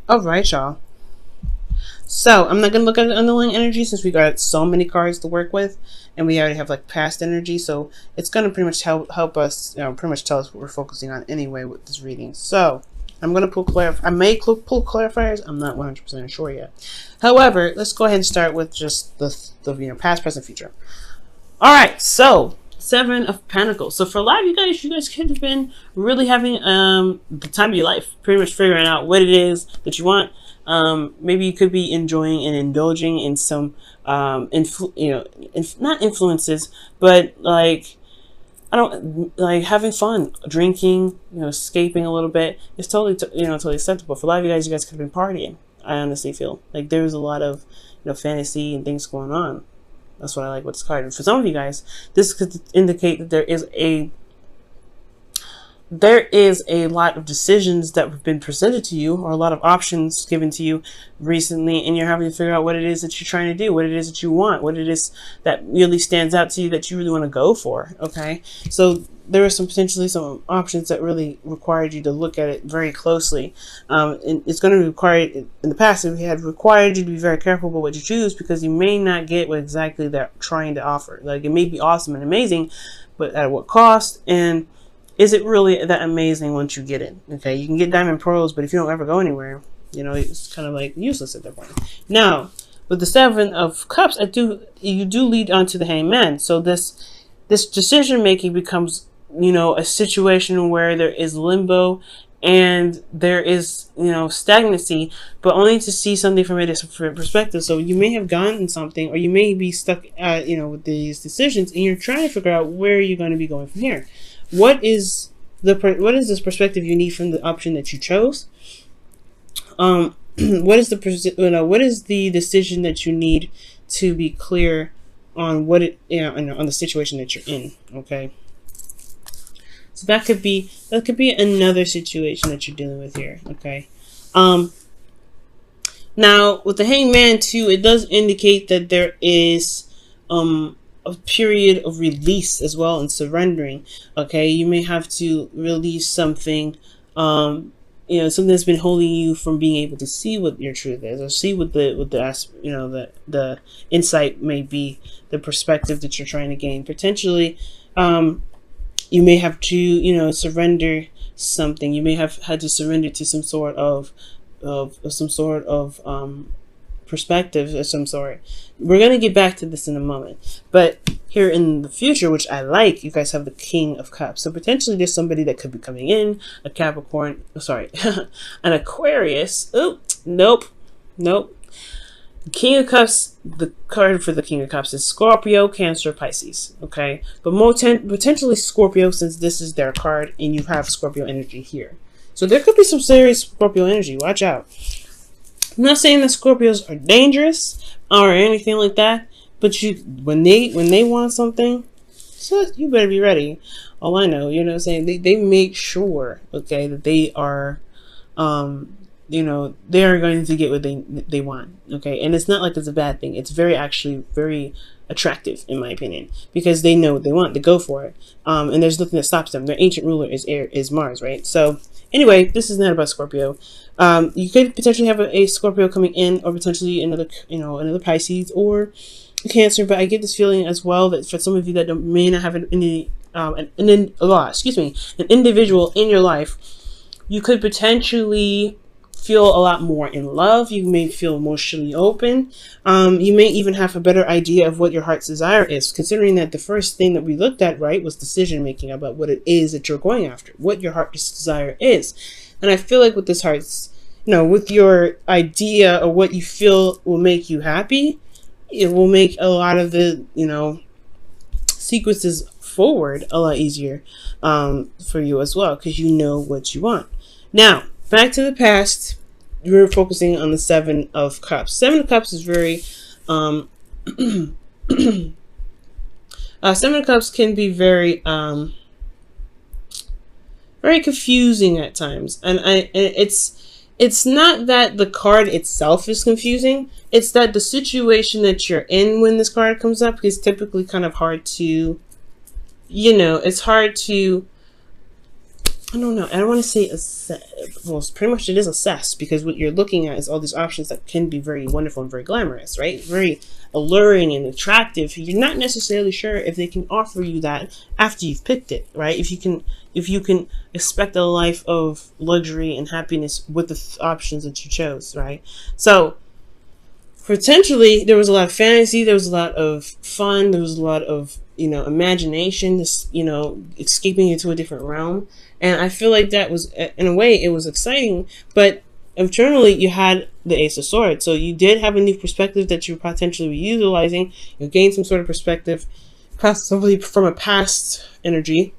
All right, y'all. So I'm not gonna look at the underlying energy since we got so many cards to work with, and we already have like past energy. So it's gonna pretty much help us, pretty much tell us what we're focusing on anyway with this reading. So I'm gonna pull I may pull clarifiers. I'm not 100% sure yet. However, let's go ahead and start with just the past, present, future. All right, so Seven of Pentacles. So for a lot of you guys could have been really having the time of your life, pretty much figuring out what it is that you want. Maybe you could be enjoying and indulging in some not influences, but like having fun, drinking, escaping a little bit. It's totally acceptable. For a lot of you guys could have been partying. I honestly feel like there's a lot of fantasy and things going on. That's what I like with this card. And for some of you guys, this could indicate that there is a lot of decisions that have been presented to you, or a lot of options given to you recently, and you're having to figure out what it is that you're trying to do, what it is that you want, what it is that really stands out to you that you really want to go for. Okay, so there are potentially some options that really required you to look at it very closely. And it's going to require, in the past, it had required you to be very careful about what you choose, because you may not get what exactly they're trying to offer. Like, it may be awesome and amazing, but at what cost? And is it really that amazing once you get it? Okay, you can get diamond pearls, but if you don't ever go anywhere, it's kind of like useless at that point. Now, with the Seven of Cups, you do lead on to the Hangman. So this decision making becomes, a situation where there is limbo and there is, stagnancy, but only to see something from a different perspective. So you may have gotten something, or you may be stuck at, with these decisions, and you're trying to figure out where you're going to be going from here. What is this perspective you need from the option that you chose? What is the decision that you need to be clear on on the situation that you're in? Okay, so that could be another situation that you're dealing with here. Okay, now with the Hangman too, it does indicate that there is a period of release as well, and surrendering. Okay, you may have to release something, something that's been holding you from being able to see what your truth is, or see what the insight may be, the perspective that you're trying to gain. Potentially, you may have to surrender something. You may have had to surrender to some sort of perspective of some sort. We're going to get back to this in a moment, but here in the future, which I like, you guys have the King of Cups. So potentially there's somebody that could be coming in, a Capricorn, an Aquarius. Oh, nope. King of Cups, the card for the King of Cups is Scorpio, Cancer, Pisces. Okay, but potentially Scorpio, since this is their card and you have Scorpio energy here. So there could be some serious Scorpio energy. Watch out. I'm not saying that Scorpios are dangerous or anything like that, but when they want something, so you better be ready. All I know, what I'm saying, they make sure, okay, that they are, they are going to get what they want, okay, and it's not like it's a bad thing. It's actually very attractive in my opinion, because they know what they want, they go for it, and there's nothing that stops them. Their ancient ruler is Mars, right? So anyway, this is not about Scorpio. You could potentially have a Scorpio coming in, or potentially another Pisces or a Cancer. But I get this feeling as well that for some of you that may not have an individual in your life, you could potentially feel a lot more in love. You may feel emotionally open. You may even have a better idea of what your heart's desire is, considering that the first thing that we looked at, right, was decision making about what it is that you're going after, what your heart's desire is. And I feel like with this heart's, with your idea of what you feel will make you happy, it will make a lot of the, sequences forward a lot easier for you as well, because you know what you want. Now, back to the past, we're focusing on the Seven of Cups. Seven of Cups is very, Seven of Cups can be very, very confusing at times, and it's not that the card itself is confusing. It's that the situation that you're in when this card comes up is typically kind of hard to, it's hard to I don't know. I don't want to say well, pretty much it is assess, because what you're looking at is all these options that can be very wonderful and very glamorous, right? Very alluring and attractive. You're not necessarily sure if they can offer you that after you've picked it, right? If you can expect a life of luxury and happiness with the options that you chose, right? So potentially there was a lot of fantasy, there was a lot of fun, there was a lot of, imagination, this, escaping into a different realm. And I feel like that was, in a way, it was exciting, but internally you had the Ace of Swords. So you did have a new perspective that you potentially were utilizing. You gained some sort of perspective, possibly from a past energy.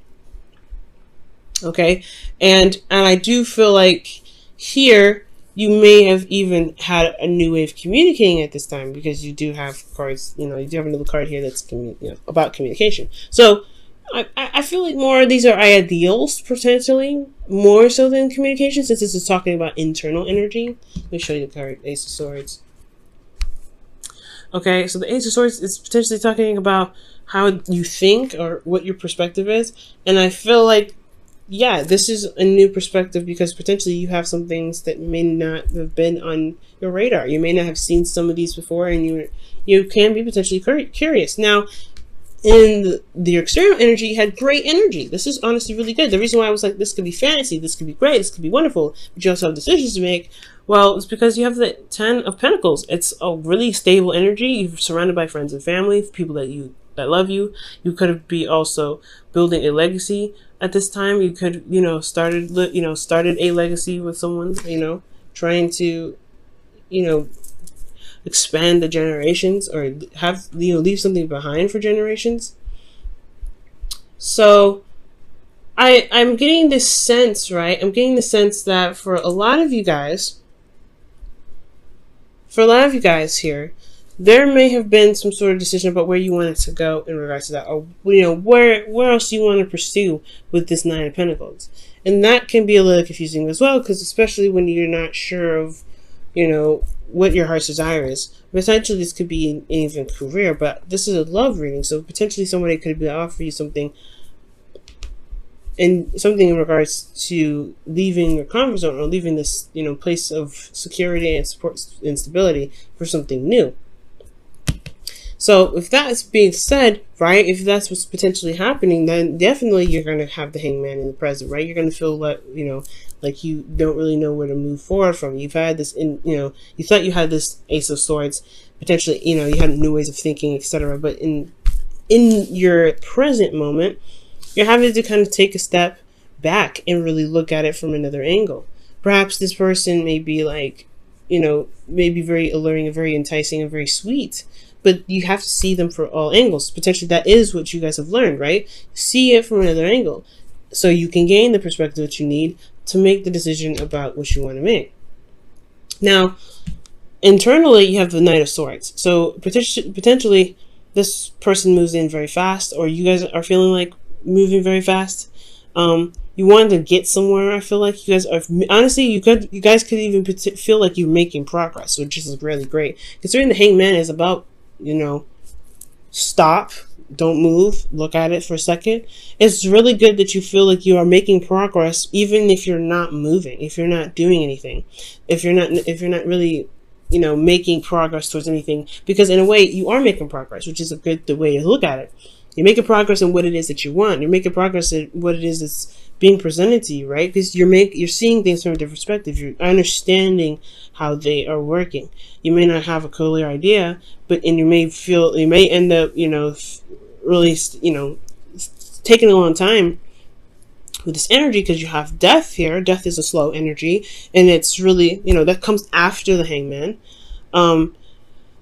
Okay. And I do feel like here you may have even had a new way of communicating at this time, because you do have cards, you do have another card here that's about communication. So I feel like more of these are ideals, potentially, more so than communication, since this is talking about internal energy. Let me show you the card, Ace of Swords. Okay, so the Ace of Swords is potentially talking about how you think or what your perspective is. And I feel like, yeah, this is a new perspective, because potentially you have some things that may not have been on your radar. You may not have seen some of these before, and you can be potentially curious. Now, in the external energy, you had great energy. This is honestly really good. The reason why I was like, this could be fantasy, this could be great, this could be wonderful, but you also have decisions to make. Well, it's because you have the 10 of Pentacles. It's a really stable energy. You're surrounded by friends and family, people that love you. You could be also building a legacy at this time. You could, started a legacy with someone, trying to, expand the generations, or have, leave something behind for generations. So I'm getting this sense, right? I'm getting the sense that for a lot of you guys here, there may have been some sort of decision about where you wanted to go in regards to that, or where else you want to pursue with this Nine of Pentacles. And that can be a little confusing as well, because especially when you're not sure of, what your heart's desire is. Potentially this could be in even career, but this is a love reading, so potentially somebody could be offering you something in regards to leaving your comfort zone, or leaving this place of security and support and stability for something new. So if that's being said, right, if that's what's potentially happening, then definitely you're going to have the Hangman in the present, right? You're going to feel like, like you don't really know where to move forward from. You've had this, you thought you had this Ace of Swords, potentially, you had new ways of thinking, etc. But in your present moment, you're having to kind of take a step back and really look at it from another angle. Perhaps this person may be like, maybe very alluring and very enticing and very sweet, but you have to see them for all angles. Potentially that is what you guys have learned, right? See it from another angle, so you can gain the perspective that you need to make the decision about what you want to make. Now, internally, you have the Knight of Swords. So potentially this person moves in very fast, or you guys are feeling like moving very fast. You wanted to get somewhere. I feel like you guys are, honestly, you guys could even feel like you're making progress, which is really great. Considering the Hangman is about, stop, don't move, look at it for a second. It's really good that you feel like you are making progress, even if you're not moving, if you're not doing anything, if you're not really, making progress towards anything, because in a way you are making progress, which is a good way to look at it. You're making progress in what it is that you want. You're making progress in what it is that's being presented to you, right? Because you're seeing things from a different perspective. You're understanding how they are working. You may not have a clear idea, and you may end up, really, taking a long time with this energy, because you have death here. Death is a slow energy, and it's really, that comes after the Hangman.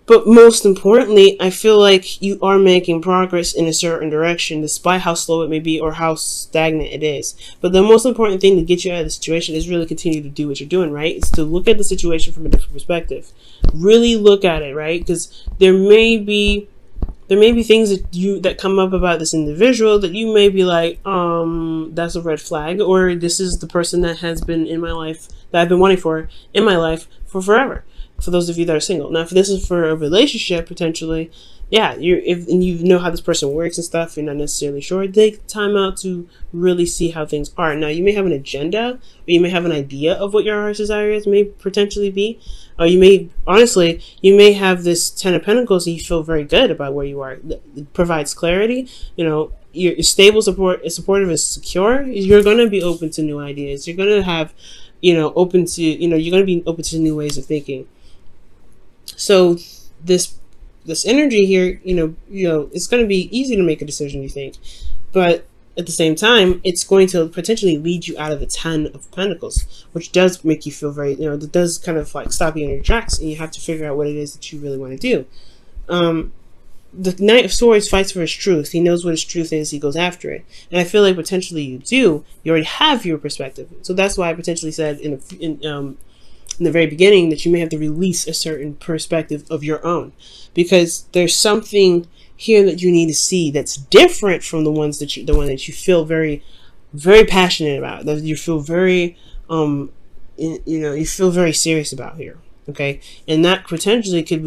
But most importantly, I feel like you are making progress in a certain direction, despite how slow it may be or how stagnant it is. But the most important thing to get you out of the situation is really continue to do what you're doing, right? It's to look at the situation from a different perspective. Really look at it, right? Because there may be things that come up about this individual that you may be like, that's a red flag, or this is the person that has been in my life that I've been wanting for in my life for forever. For those of you that are single. Now, if this is for a relationship, potentially, yeah, if you know how this person works and stuff, you're not necessarily sure, take time out to really see how things are. Now, you may have an agenda, or you may have an idea of what your heart's desires may potentially be, or you may, honestly, you may have this 10 of Pentacles and you feel very good about where you are. It provides clarity, you know, you're stable, supportive, and secure. You're going to be open to new ideas. You're going to have, you know, open to, you know, you're going to be open to new ways of thinking. So this energy here, you know, it's going to be easy to make a decision, you think, but at the same time, it's going to potentially lead you out of the 10 of Pentacles, which does make you feel very, you know, that does kind of like stop you in your tracks, and you have to figure out what it is that you really want to do. The Knight of Swords fights for his truth. He knows what his truth is. He goes after it. And I feel like potentially you do. You already have your perspective. So that's why I potentially said in the very beginning that you may have to release a certain perspective of your own, because there's something here that you need to see that's different from the one that you feel very, very passionate about, that you feel very, you feel very serious about here. Okay, and that potentially could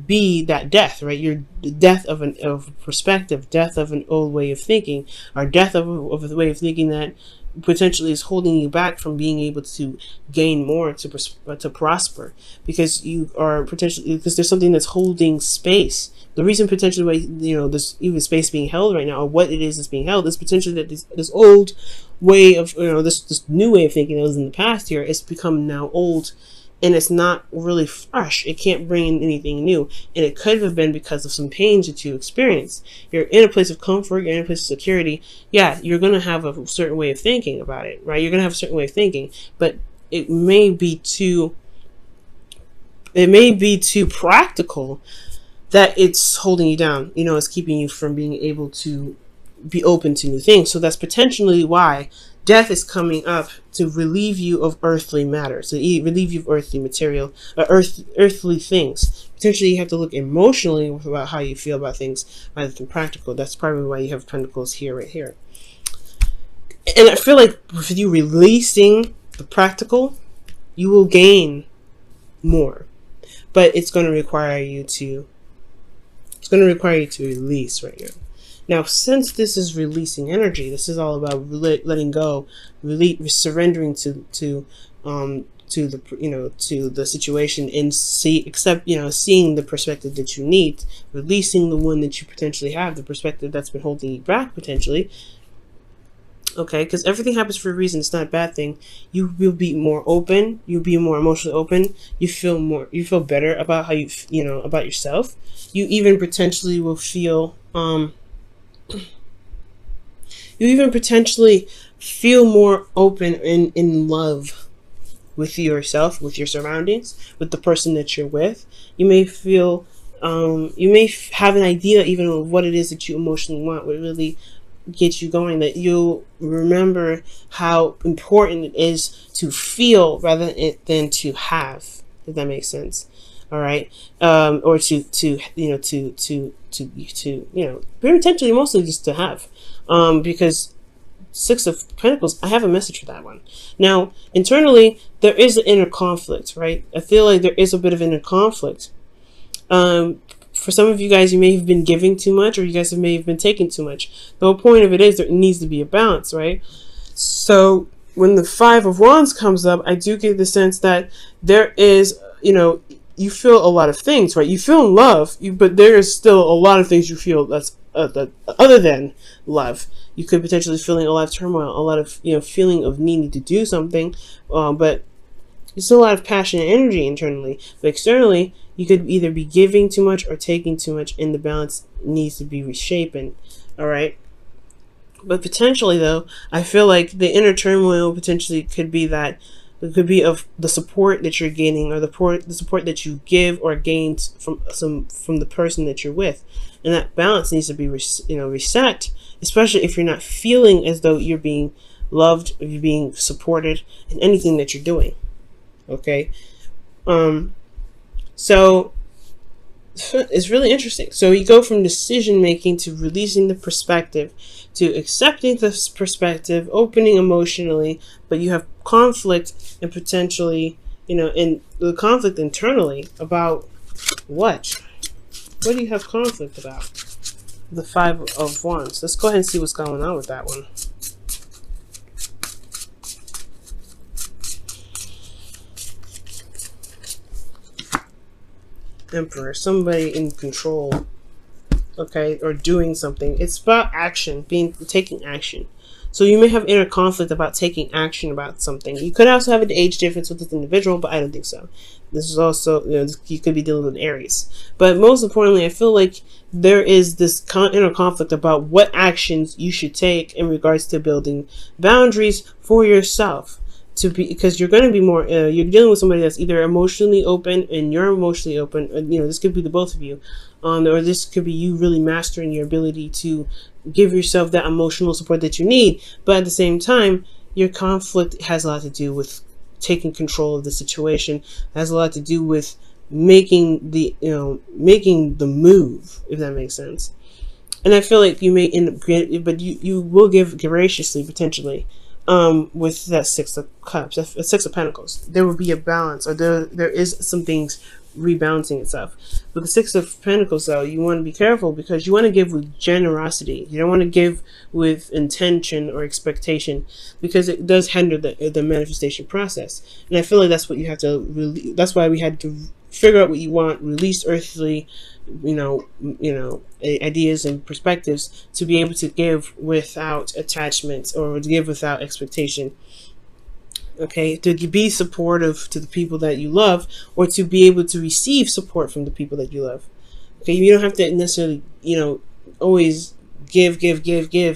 be that death, right? Your death of perspective, death of an old way of thinking, or death of a way of thinking that potentially is holding you back from being able to gain more, to prosper, because you are potentially, because there's something that's holding space. The reason potentially why, you know, this even space being held right now, or what it is that's being held, is potentially that this old way of, you know, this new way of thinking that was in the past here, it's become now old, and it's not really fresh. It can't bring in anything new. And it could have been because of some pains that you experienced. You're in a place of comfort, you're in a place of security. Yeah, you're going to have a certain way of thinking about it, right? You're going to have a certain way of thinking, but it may be too practical that it's holding you down. You know, it's keeping you from being able to be open to new things. So that's potentially why death is coming up, to relieve you of earthly matter, to relieve you of earthly material, earthly things. Potentially you have to look emotionally about how you feel about things rather than practical. That's probably why you have Pentacles here, right here. And I feel like with you releasing the practical, you will gain more. But it's going to require you to release right now. Now, since this is releasing energy, this is all about letting go, surrendering to the, you know, to the situation, and seeing the perspective that you need, releasing the one that you potentially have, the perspective that's been holding you back potentially. Okay, because everything happens for a reason. It's not a bad thing. You will be more open. You'll be more emotionally open. You feel better about how you know about yourself. You even potentially will feel you even potentially feel more open and in love with yourself, with your surroundings, with the person that you're with. You may feel, you may have an idea even of what it is that you emotionally want, what really gets you going, that you'll remember how important it is to feel rather than to have, if that makes sense. All right. Or to potentially mostly just to have, because Six of Pentacles, I have a message for that one. Now, internally, there is an inner conflict, right? I feel like there is a bit of inner conflict. For some of you guys, you may have been giving too much, or you guys may have been taking too much. The whole point of it is there needs to be a balance, right? So when the Five of Wands comes up, I do get the sense that there is, you know, you feel a lot of things, right? You feel love, but there is still a lot of things you feel that's other than love. You could potentially feeling a lot of turmoil, a lot of, you know, feeling of needing to do something, but there's still a lot of passion and energy internally. But externally, you could either be giving too much or taking too much, and the balance needs to be reshapen. All right. But potentially, though, I feel like the inner turmoil potentially could be that. It could be of the support that you're gaining, or the support that you give or gain from the person that you're with, and that balance needs to be reset, especially if you're not feeling as though you're being loved, or you're being supported in anything that you're doing. Okay, so It's really interesting. So you go from decision making to releasing the perspective to accepting this perspective, opening emotionally, but you have conflict and potentially, in the conflict internally about what? What do you have conflict about? The Five of Wands. Let's go ahead and see what's going on with that one. Emperor, somebody in control, okay, or doing something. It's about action, taking action. So you may have inner conflict about taking action about something. You could also have an age difference with this individual, but I don't think so. This is also, you could be dealing with Aries. But most importantly, I feel like there is this inner conflict about what actions you should take in regards to building boundaries for yourself. Because you're going to be more, you're dealing with somebody that's either emotionally open and you're emotionally open. This could be the both of you, or this could be you really mastering your ability to give yourself that emotional support that you need. But at the same time, your conflict has a lot to do with taking control of the situation. It has a lot to do with making the move, if that makes sense. And I feel like you may end up, but you will give graciously potentially. With that Six of Cups, Six of Pentacles, there will be a balance, or there is some things rebalancing itself. With the Six of Pentacles, though, you want to be careful because you want to give with generosity. You don't want to give with intention or expectation because it does hinder the manifestation process. And I feel like that's what you have to that's why we had to figure out what you want, release earthly ideas and perspectives to be able to give without attachment or to give without expectation. Okay, to be supportive to the people that you love, or to be able to receive support from the people that you love. Okay, you don't have to necessarily, always give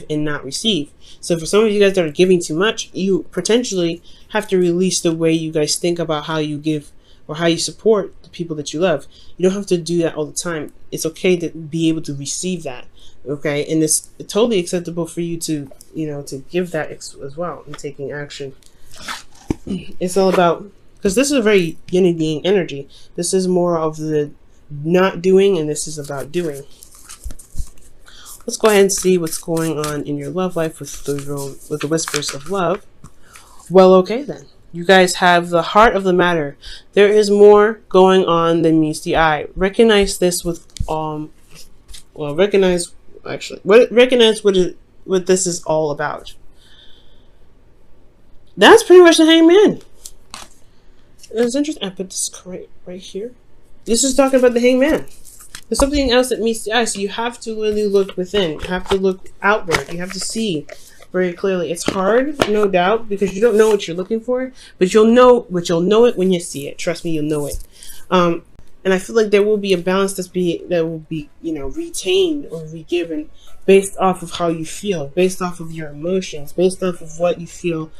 and not receive. So for some of you guys that are giving too much, you potentially have to release the way you guys think about how you give or how you support the people that you love. You don't have to do that all the time. It's okay to be able to receive that. Okay, and it's totally acceptable for you to, to give that as well and taking action. It's all about, because this is a very yin and yang energy. This is more of the not doing, and this is about doing. Let's go ahead and see what's going on in your love life with the whispers of love. Well, okay then. You guys have the heart of the matter. There is more going on than meets the eye. Recognize this with recognize what this is all about. That's pretty much the Hangman. It's interesting. I put this right here. This is talking about the Hangman. There's something else that meets the eye, so you have to really look within. You have to look outward. You have to see very clearly. It's hard, no doubt, because you don't know what you're looking for, but you'll know it when you see it. Trust me, you'll know it. And I feel like there will be a balance that will be retained or re-given based off of how you feel, based off of your emotions, based off of what you feel.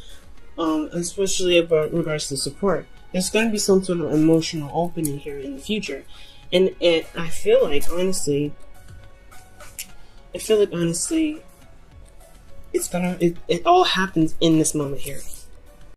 Especially about regards to support. There's going to be some sort of emotional opening here in the future. And I feel like honestly, it all happens in this moment here.